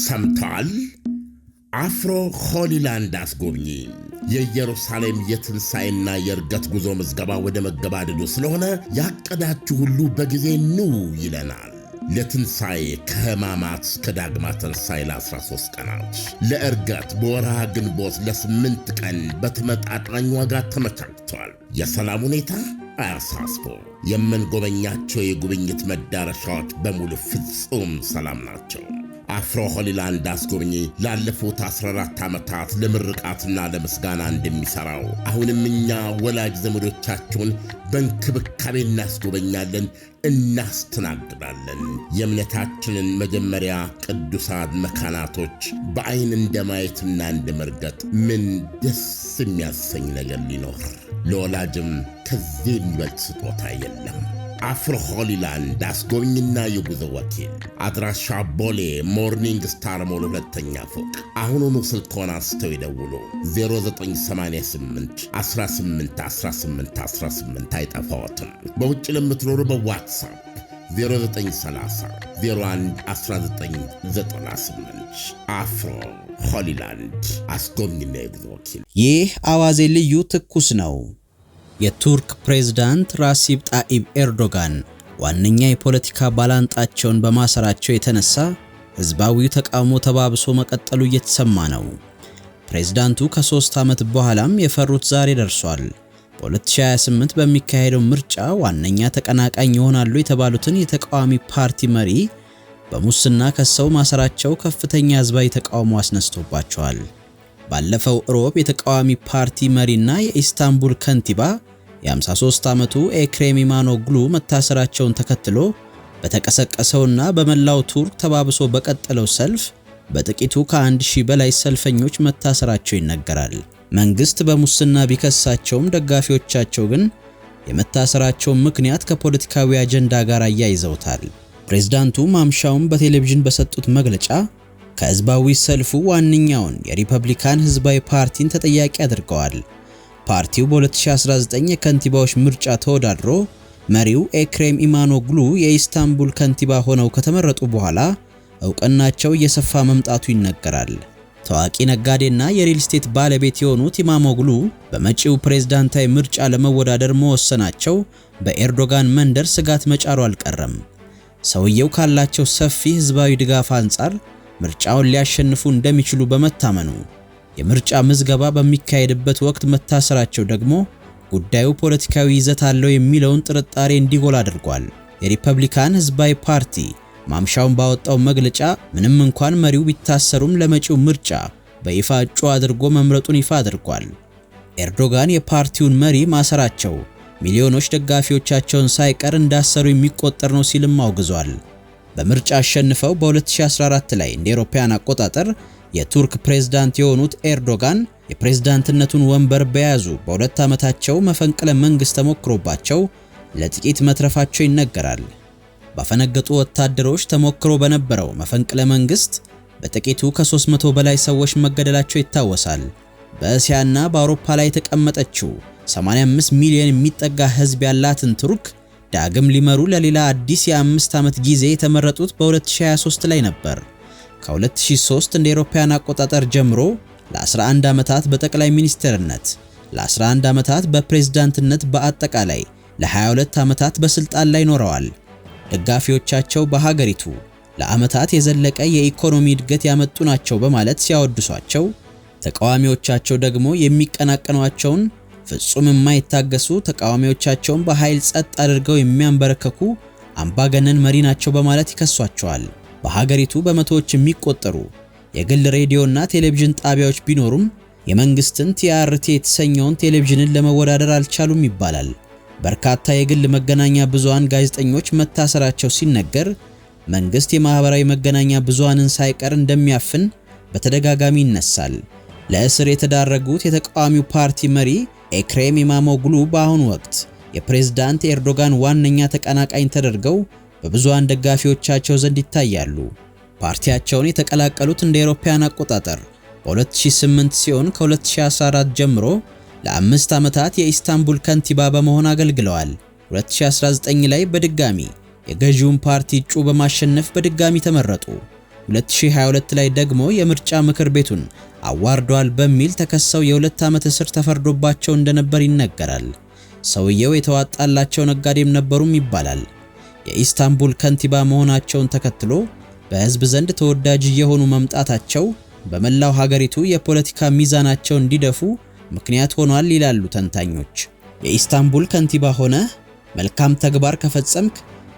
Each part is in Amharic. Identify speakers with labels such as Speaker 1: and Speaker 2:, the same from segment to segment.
Speaker 1: ሰምተዋል? አፍሮ ሆሊላንድ አስጎብኚ የኢየሩሳሌም የትንሣኤና የእርገት ጉዞ ምዝገባ ወደ መገባደዱ ስለሆነ ያቀዳችሁ ሁሉ በጊዜ ኑ ይለናል። ለትንሣኤ ከሕማማት እስከ ዳግማ ትንሣኤ ለ13 ቀናት፣ ለእርገት በወርሃ ግንቦት ለ8 ቀን በተመጣጣኝ ዋጋ ተመቻችቷል። የሰላም ሁኔታ አያሳስቦ። የምንጎበኛቸው የጉብኝት መዳረሻዎች በሙሉ ፍጹም ሰላም ናቸው። አፍሮ ሆሊላንድ አስጎብኚ ላለፉት 14 ዓመታት ለምርቃትና ለምስጋና እንደሚሠራው አሁንም እኛ ወላጅ ዘመዶቻችሁን በእንክብካቤ እናስጎበኛለን፣ እናስተናግዳለን። የእምነታችንን መጀመሪያ ቅዱሳን መካናቶች በዐይን እንደማየትና እንደመርገጥ ምን ደስ የሚያሰኝ ነገር ሊኖር? ለወላጅም ከዚህ የሚበልጥ ስጦታ የለም። አፍሮ ሆሊላንድ አስጎብኝና የጉዞ ወኪል አድራሻ ቦሌ ሞርኒንግ ስታር ሞል 2ኛ ፎቅ። አሁኑኑ ስልክዎን አንስተው ይደውሉ። 0988 18 18 18 አይጠፋዎትም። በውጭ ለምትኖሩ በዋትሳፕ 0930 01 1998 አፍሮ ሆሊላንድ አስጎብኝና የጉዞ ወኪል።
Speaker 2: ይህ አዋዜ ልዩ ትኩስ ነው። የቱርክ ፕሬዝዳንት ራሲብ ጣኢብ ኤርዶጋን ዋነኛ የፖለቲካ ባላንጣቸውን በማሰራቸው የተነሳ ህዝባዊው ተቃውሞ ተባብሶ መቀጠሉ እየተሰማ ነው። ፕሬዝዳንቱ ከ3 ዓመት በኋላም የፈሩት ዛሬ ደርሷል። በ2028 በሚካሄደው ምርጫ ዋነኛ ተቀናቃኝ ይሆናሉ የተባሉትን የተቃዋሚ ፓርቲ መሪ በሙስና ከሰው ማሰራቸው ከፍተኛ ህዝባዊ ተቃውሞ አስነስቶባቸዋል። ባለፈው ሮብ የተቃዋሚ ፓርቲ መሪና የኢስታንቡል ከንቲባ የ53 ዓመቱ ኤክሬም ኢማሞግሉ መታሰራቸውን ተከትሎ በተቀሰቀሰውና በመላው ቱርክ ተባብሶ በቀጠለው ሰልፍ በጥቂቱ ከ1000 በላይ ሰልፈኞች መታሰራቸው ይነገራል። መንግስት በሙስና ቢከሳቸውም ደጋፊዎቻቸው ግን የመታሰራቸውን ምክንያት ከፖለቲካዊ አጀንዳ ጋር አያይዘውታል። ፕሬዝዳንቱ ማምሻውን በቴሌቪዥን በሰጡት መግለጫ ከህዝባዊ ሰልፉ ዋነኛውን የሪፐብሊካን ህዝባዊ ፓርቲን ተጠያቂ አድርገዋል። ፓርቲው በ2019 የከንቲባዎች ምርጫ ተወዳድሮ መሪው ኤክሬም ኢማሞግሉ የኢስታንቡል ከንቲባ ሆነው ከተመረጡ በኋላ እውቅናቸው እየሰፋ መምጣቱ ይነገራል። ታዋቂ ነጋዴና የሪል ስቴት ባለቤት የሆኑት ኢማሞግሉ በመጪው ፕሬዝዳንታዊ ምርጫ ለመወዳደር መወሰናቸው በኤርዶጋን መንደር ስጋት መጫሩ አልቀረም። ሰውየው ካላቸው ሰፊ ህዝባዊ ድጋፍ አንጻር ምርጫውን ሊያሸንፉ እንደሚችሉ በመታመኑ የምርጫ ምዝገባ በሚካሄድበት ወቅት መታሰራቸው ደግሞ ጉዳዩ ፖለቲካዊ ይዘት አለው የሚለውን ጥርጣሬ እንዲጎላ አድርጓል። የሪፐብሊካን ህዝባዊ ፓርቲ ማምሻውን ባወጣው መግለጫ ምንም እንኳን መሪው ቢታሰሩም ለመጪው ምርጫ በይፋ እጩ አድርጎ መምረጡን ይፋ አድርጓል። ኤርዶጋን የፓርቲውን መሪ ማሰራቸው ሚሊዮኖች ደጋፊዎቻቸውን ሳይቀር እንዳሰሩ የሚቆጠር ነው ሲልም አውግዟል። በምርጫ አሸንፈው በ2014 ላይ እንደ አውሮፓውያን አቆጣጠር የቱርክ ፕሬዝዳንት የሆኑት ኤርዶጋን የፕሬዝዳንትነቱን ወንበር በያዙ በ2 ዓመታቸው መፈንቅለ መንግስት ተሞክሮባቸው ለጥቂት መትረፋቸው ይነገራል። ባፈነገጡ ወታደሮች ተሞክሮ በነበረው መፈንቅለ መንግስት በጥቂቱ ከ300 በላይ ሰዎች መገደላቸው ይታወሳል። በእስያና በአውሮፓ ላይ የተቀመጠችው 85 ሚሊዮን የሚጠጋ ህዝብ ያላትን ቱርክ ዳግም ሊመሩ ለሌላ አዲስ የ5 ዓመት ጊዜ የተመረጡት በ2023 ላይ ነበር። ከ2003 እንደ አውሮፓውያን አቆጣጠር ጀምሮ ለ11 ዓመታት በጠቅላይ ሚኒስትርነት፣ ለ11 ዓመታት በፕሬዝዳንትነት በአጠቃላይ ለ22 ዓመታት በስልጣን ላይ ኖረዋል። ደጋፊዎቻቸው በሀገሪቱ ለዓመታት የዘለቀ የኢኮኖሚ እድገት ያመጡ ናቸው በማለት ሲያወድሷቸው፣ ተቃዋሚዎቻቸው ደግሞ የሚቀናቀኗቸውን ፍጹም የማይታገሱ ተቃዋሚዎቻቸውን በኃይል ጸጥ አድርገው የሚያንበረከኩ አምባገነን መሪ ናቸው በማለት ይከሷቸዋል። በሀገሪቱ በመቶዎች የሚቆጠሩ የግል ሬዲዮና ቴሌቪዥን ጣቢያዎች ቢኖሩም የመንግስትን ቲአርቲ የተሰኘውን ቴሌቪዥንን ለመወዳደር አልቻሉም ይባላል። በርካታ የግል መገናኛ ብዙሃን ጋዜጠኞች መታሰራቸው ሲነገር መንግስት የማህበራዊ መገናኛ ብዙሃንን ሳይቀር እንደሚያፍን በተደጋጋሚ ይነሳል። ለእስር የተዳረጉት የተቃዋሚው ፓርቲ መሪ ኤክሬም ኢማሞግሉ በአሁኑ ወቅት የፕሬዝዳንት ኤርዶጋን ዋነኛ ተቀናቃኝ ተደርገው በብዙሃን ደጋፊዎቻቸው ዘንድ ይታያሉ። ፓርቲያቸውን የተቀላቀሉት እንደ አውሮፓውያን አቆጣጠር በ2008 ሲሆን ከ2014 ጀምሮ ለ5 ዓመታት የኢስታንቡል ከንቲባ በመሆን አገልግለዋል። 2019 ላይ በድጋሚ የገዢውን ፓርቲ እጩ በማሸነፍ በድጋሚ ተመረጡ። 2022 ላይ ደግሞ የምርጫ ምክር ቤቱን አዋርዷል በሚል ተከሰው የ2 ዓመት እስር ተፈርዶባቸው እንደነበር ይነገራል። ሰውየው የተዋጣላቸው ነጋዴም ነበሩም ይባላል። የኢስታንቡል ከንቲባ መሆናቸውን ተከትሎ በህዝብ ዘንድ ተወዳጅ የሆኑ መምጣታቸው በመላው ሀገሪቱ የፖለቲካ ሚዛናቸው እንዲደፉ ምክንያት ሆኗል ይላሉ ተንታኞች። የኢስታንቡል ከንቲባ ሆነ መልካም ተግባር ከፈጸምክ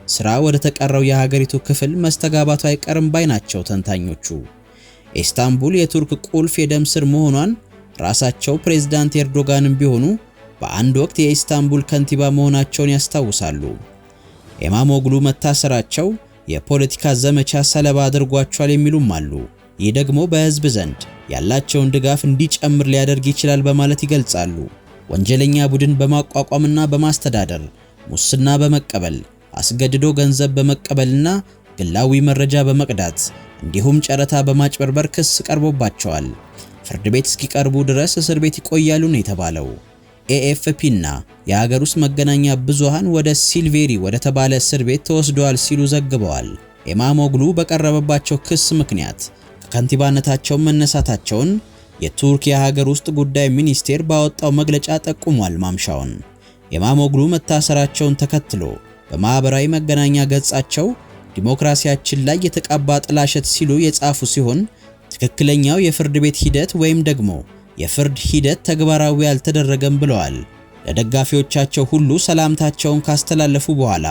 Speaker 2: ስራ ወደ ተቀረው የሀገሪቱ ክፍል መስተጋባቱ አይቀርም ባይ ናቸው ተንታኞቹ። ኢስታንቡል የቱርክ ቁልፍ የደም ስር መሆኗን ራሳቸው ፕሬዝዳንት ኤርዶጋንም ቢሆኑ በአንድ ወቅት የኢስታንቡል ከንቲባ መሆናቸውን ያስታውሳሉ። ኢማሞግሉ መታሰራቸው የፖለቲካ ዘመቻ ሰለባ አድርጓቸዋል የሚሉም አሉ። ይህ ደግሞ በህዝብ ዘንድ ያላቸውን ድጋፍ እንዲጨምር ሊያደርግ ይችላል በማለት ይገልጻሉ። ወንጀለኛ ቡድን በማቋቋምና በማስተዳደር፣ ሙስና በመቀበል፣ አስገድዶ ገንዘብ በመቀበልና ግላዊ መረጃ በመቅዳት እንዲሁም ጨረታ በማጭበርበር ክስ ቀርቦባቸዋል። ፍርድ ቤት እስኪቀርቡ ድረስ እስር ቤት ይቆያሉ ነው የተባለው። ኤኤፍፒ እና የሀገር ውስጥ መገናኛ ብዙሃን ወደ ሲልቬሪ ወደ ተባለ እስር ቤት ተወስደዋል ሲሉ ዘግበዋል። ኢማሞግሉ በቀረበባቸው ክስ ምክንያት ከከንቲባነታቸው መነሳታቸውን የቱርክ የሀገር ውስጥ ጉዳይ ሚኒስቴር ባወጣው መግለጫ ጠቁሟል። ማምሻውን ኢማሞግሉ መታሰራቸውን ተከትሎ በማህበራዊ መገናኛ ገጻቸው ዲሞክራሲያችን ላይ የተቀባ ጥላሸት ሲሉ የጻፉ ሲሆን ትክክለኛው የፍርድ ቤት ሂደት ወይም ደግሞ የፍርድ ሂደት ተግባራዊ አልተደረገም ብለዋል። ለደጋፊዎቻቸው ሁሉ ሰላምታቸውን ካስተላለፉ በኋላ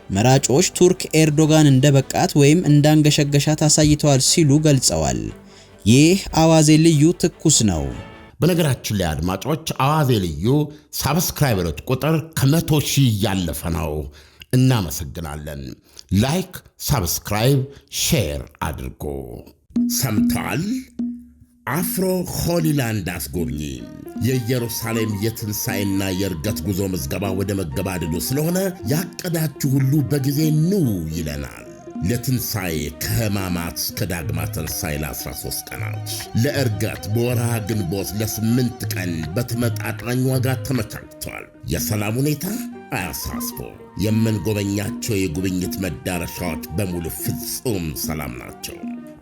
Speaker 2: መራጮች ቱርክ ኤርዶጋን እንደበቃት ወይም እንዳንገሸገሻት አሳይተዋል ሲሉ ገልጸዋል። ይህ አዋዜ ልዩ ትኩስ ነው።
Speaker 1: በነገራችን ላይ አድማጮች አዋዜ ልዩ ሳብስክራይበሮች ቁጥር ከ100,000 ያለፈ ነው። እናመሰግናለን። ላይክ፣ ሳብስክራይብ፣ ሼር አድርጎ ሰምተዋል። አፍሮ ሆሊላንድ አስጎብኚ የኢየሩሳሌም የትንሣኤና የእርገት ጉዞ ምዝገባ ወደ መገባደዱ ስለሆነ ያቀዳችሁ ሁሉ በጊዜ ኑ ይለናል። ለትንሣኤ ከሕማማት እስከ ዳግማ ትንሣኤ ለ13 ቀናት፣ ለእርገት በወርሃ ግንቦት ለ8 ቀን በተመጣጣኝ ዋጋ ተመቻችቷል። የሰላም ሁኔታ አያሳስቦ። የምንጎበኛቸው የጉብኝት መዳረሻዎች በሙሉ ፍጹም ሰላም ናቸው።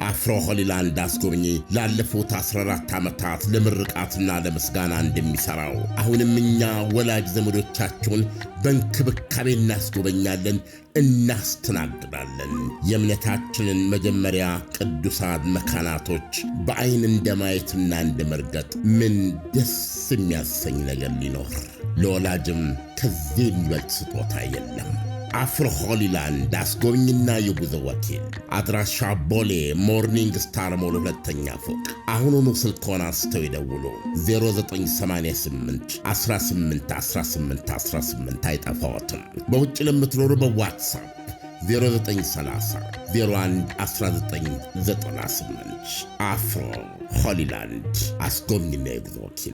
Speaker 1: አፍሮ ሆሊላንድ አስጎብኚ ላለፉት 14 ዓመታት ለምርቃትና ለምስጋና እንደሚሠራው አሁንም እኛ ወላጅ ዘመዶቻችሁን በእንክብካቤ እናስጎበኛለን፣ እናስተናግዳለን። የእምነታችንን መጀመሪያ ቅዱሳን መካናቶች በዐይን እንደማየትና እንደመርገጥ ምን ደስ የሚያሰኝ ነገር ሊኖር? ለወላጅም ከዚህ የሚበልጥ ስጦታ የለም። አፍሮ ሆሊላንድ አስጎብኝና የጉዞ ወኪል አድራሻ ቦሌ ሞርኒንግ ስታር ሞል 2ኛ ፎቅ። አሁኑኑ ስልክዎን አንስተው ይደውሉ። 0988 18 18 18 አይጠፋዎትም። በውጭ ለምትኖሩ በዋትሳፕ 0930 01 1998 አፍሮ ሆሊላንድ አስጎብኝና የጉዞ ወኪል